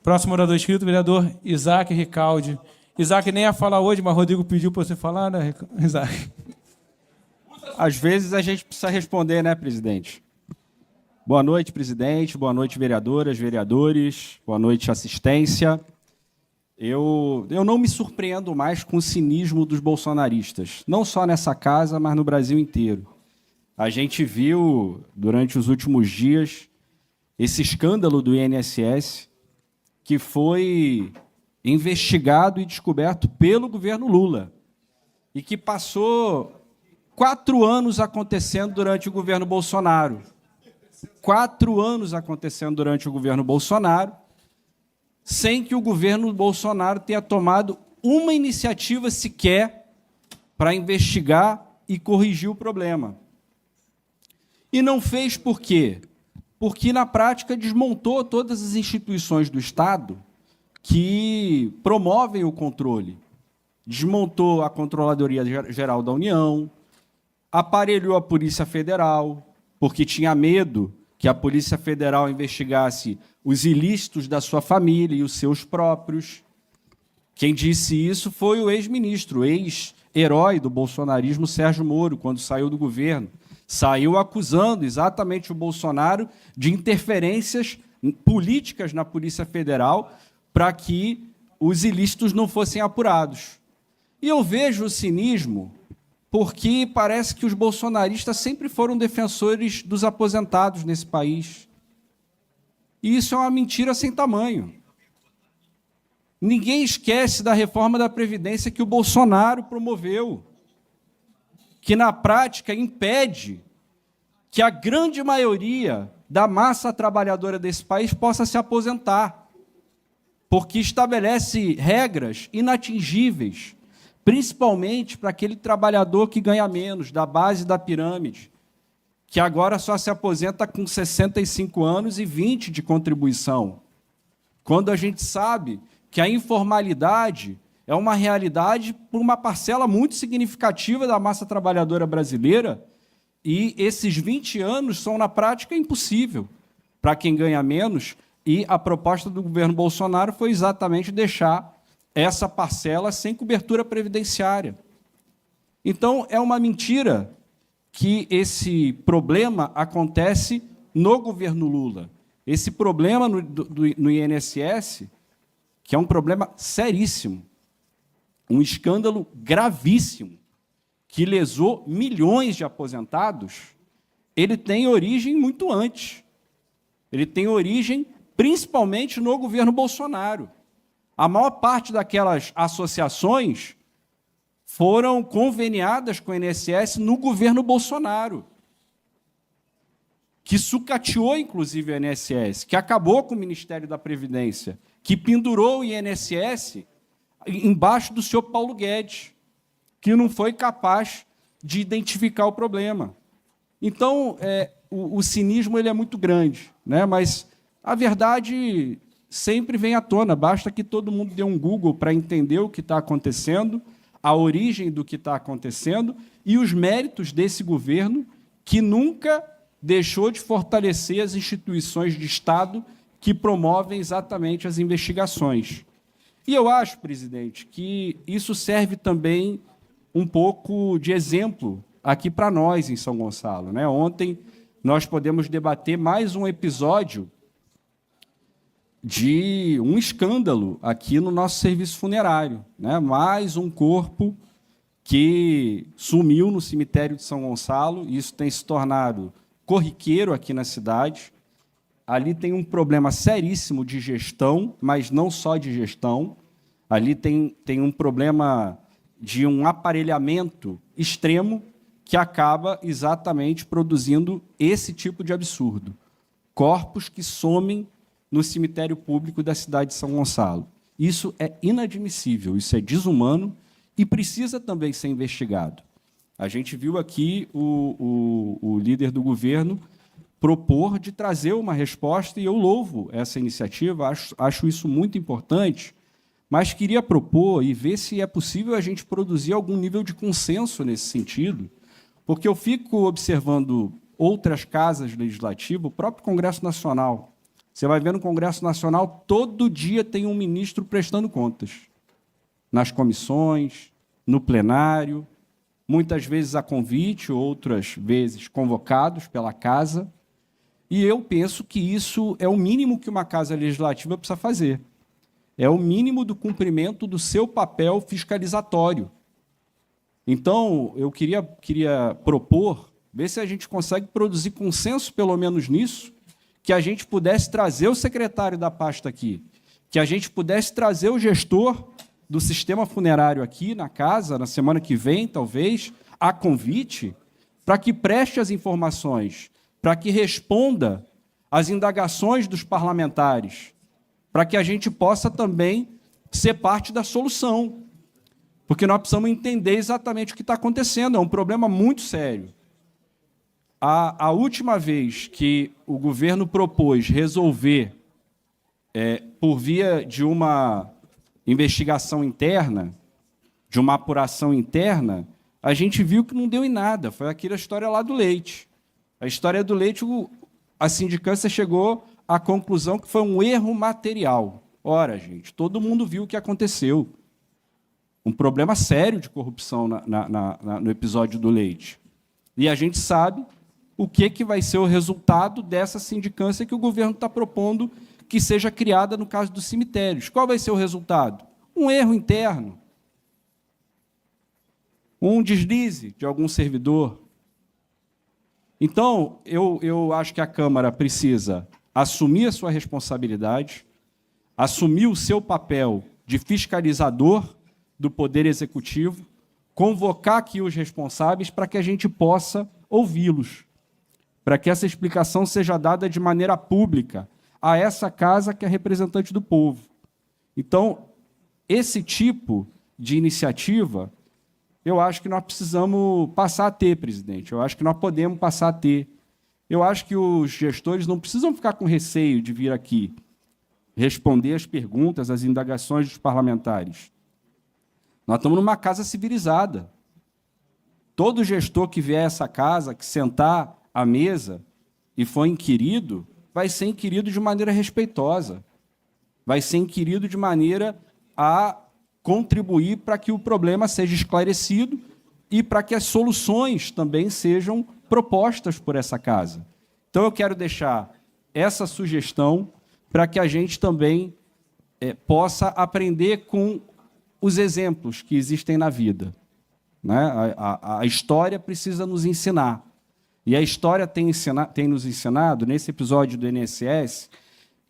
Próximo orador inscrito, vereador Isaac Ricaldi. Isaac nem ia falar hoje, mas Rodrigo pediu para você falar, né, Isaac? Às vezes a gente precisa responder, né, presidente? Boa noite, presidente. Boa noite, vereadoras, vereadores. Boa noite, assistência. Eu não me surpreendo mais com o cinismo dos bolsonaristas, não só nessa casa, mas no Brasil inteiro. A gente viu, durante os últimos dias, esse escândalo do INSS, que foi investigado e descoberto pelo governo Lula, e que passou 4 anos acontecendo durante o governo Bolsonaro. 4 anos acontecendo durante o governo Bolsonaro, sem que o governo Bolsonaro tenha tomado uma iniciativa sequer para investigar e corrigir o problema. E não fez por quê? Porque, na prática, desmontou todas as instituições do Estado que promovem o controle. Desmontou a Controladoria Geral da União, aparelhou a Polícia Federal, porque tinha medo que a Polícia Federal investigasse os ilícitos da sua família e os seus próprios. Quem disse isso foi o ex-ministro, ex-herói do bolsonarismo, Sérgio Moro, quando saiu do governo. Saiu acusando exatamente o Bolsonaro de interferências políticas na Polícia Federal para que os ilícitos não fossem apurados. E eu vejo o cinismo porque parece que os bolsonaristas sempre foram defensores dos aposentados nesse país. E isso é uma mentira sem tamanho. Ninguém esquece da reforma da Previdência que o Bolsonaro promoveu, que, na prática, impede que a grande maioria da massa trabalhadora desse país possa se aposentar, porque estabelece regras inatingíveis, principalmente para aquele trabalhador que ganha menos, da base da pirâmide, que agora só se aposenta com 65 anos e 20 de contribuição, quando a gente sabe que a informalidade é uma realidade por uma parcela muito significativa da massa trabalhadora brasileira, e esses 20 anos são, na prática, impossível para quem ganha menos, e a proposta do governo Bolsonaro foi exatamente deixar essa parcela sem cobertura previdenciária. Então, é uma mentira que esse problema acontece no governo Lula. Esse problema no INSS, que é um problema seríssimo, um escândalo gravíssimo, que lesou milhões de aposentados, ele tem origem muito antes. Ele tem origem principalmente no governo Bolsonaro. A maior parte daquelas associações foram conveniadas com o INSS no governo Bolsonaro, que sucateou, inclusive, o INSS, que acabou com o Ministério da Previdência, que pendurou o INSS embaixo do senhor Paulo Guedes, que não foi capaz de identificar o problema. Então, o cinismo ele é muito grande, né? Mas a verdade sempre vem à tona, basta que todo mundo dê um Google para entender o que está acontecendo, a origem do que está acontecendo e os méritos desse governo que nunca deixou de fortalecer as instituições de Estado que promovem exatamente as investigações. E eu acho, presidente, que isso serve também um pouco de exemplo aqui para nós em São Gonçalo, né? Ontem nós podemos debater mais um episódio de um escândalo aqui no nosso serviço funerário, né? Mais um corpo que sumiu no cemitério de São Gonçalo, e isso tem se tornado corriqueiro aqui na cidade. Ali tem um problema seríssimo de gestão, mas não só de gestão. Ali tem um problema de um aparelhamento extremo que acaba exatamente produzindo esse tipo de absurdo. Corpos que somem no cemitério público da cidade de São Gonçalo. Isso é inadmissível, isso é desumano e precisa também ser investigado. A gente viu aqui o líder do governo propor de trazer uma resposta, e eu louvo essa iniciativa, acho isso muito importante, mas queria propor e ver se é possível a gente produzir algum nível de consenso nesse sentido, porque eu fico observando outras casas legislativas, o próprio Congresso Nacional, Você vai ver no Congresso Nacional, todo dia tem um ministro prestando contas. Nas comissões, no plenário, muitas vezes a convite, outras vezes convocados pela Casa. E eu penso que isso é o mínimo que uma Casa Legislativa precisa fazer. É o mínimo do cumprimento do seu papel fiscalizatório. Então, eu queria propor, ver se a gente consegue produzir consenso, pelo menos nisso, que a gente pudesse trazer o secretário da pasta aqui, que a gente pudesse trazer o gestor do sistema funerário aqui na casa, na semana que vem, talvez, a convite, para que preste as informações, para que responda às indagações dos parlamentares, para que a gente possa também ser parte da solução. Porque nós precisamos entender exatamente o que está acontecendo. É um problema muito sério. A última vez que o governo propôs resolver, por via de uma investigação interna, de uma apuração interna, a gente viu que não deu em nada. Foi aquela história lá do leite. A história do leite, a sindicância chegou à conclusão que foi um erro material. Ora, gente, todo mundo viu o que aconteceu. Um problema sério de corrupção no episódio do leite. E a gente sabe o que vai ser o resultado dessa sindicância que o governo está propondo que seja criada no caso dos cemitérios. Qual vai ser o resultado? Um erro interno, um deslize de algum servidor. Então, eu acho que a Câmara precisa assumir a sua responsabilidade, assumir o seu papel de fiscalizador do Poder Executivo, convocar aqui os responsáveis para que a gente possa ouvi-los, para que essa explicação seja dada de maneira pública a essa casa que é representante do povo. Então, esse tipo de iniciativa, eu acho que nós precisamos passar a ter, presidente. Eu acho que nós podemos passar a ter. Eu acho que os gestores não precisam ficar com receio de vir aqui responder as perguntas, as indagações dos parlamentares. Nós estamos numa casa civilizada. Todo gestor que vier a essa casa, que sentar à mesa e for inquirido, vai ser inquirido de maneira respeitosa, vai ser inquirido de maneira a contribuir para que o problema seja esclarecido e para que as soluções também sejam propostas por essa casa. Então, eu quero deixar essa sugestão para que a gente também possa aprender com os exemplos que existem na vida. Né? A história precisa nos ensinar. E a história tem nos ensinado, nesse episódio do INSS,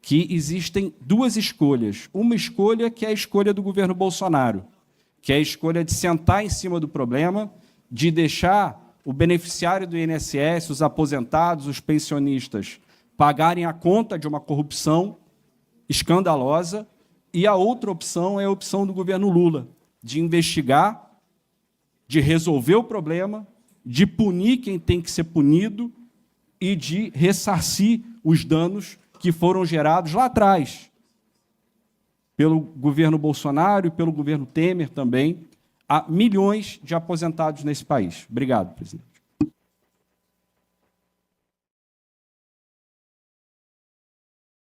que existem duas escolhas. Uma escolha que é a escolha do governo Bolsonaro, que é a escolha de sentar em cima do problema, de deixar o beneficiário do INSS, os aposentados, os pensionistas, pagarem a conta de uma corrupção escandalosa. E a outra opção é a opção do governo Lula, de investigar, de resolver o problema, de punir quem tem que ser punido e de ressarcir os danos que foram gerados lá atrás, pelo governo Bolsonaro e pelo governo Temer também, a milhões de aposentados nesse país. Obrigado, presidente.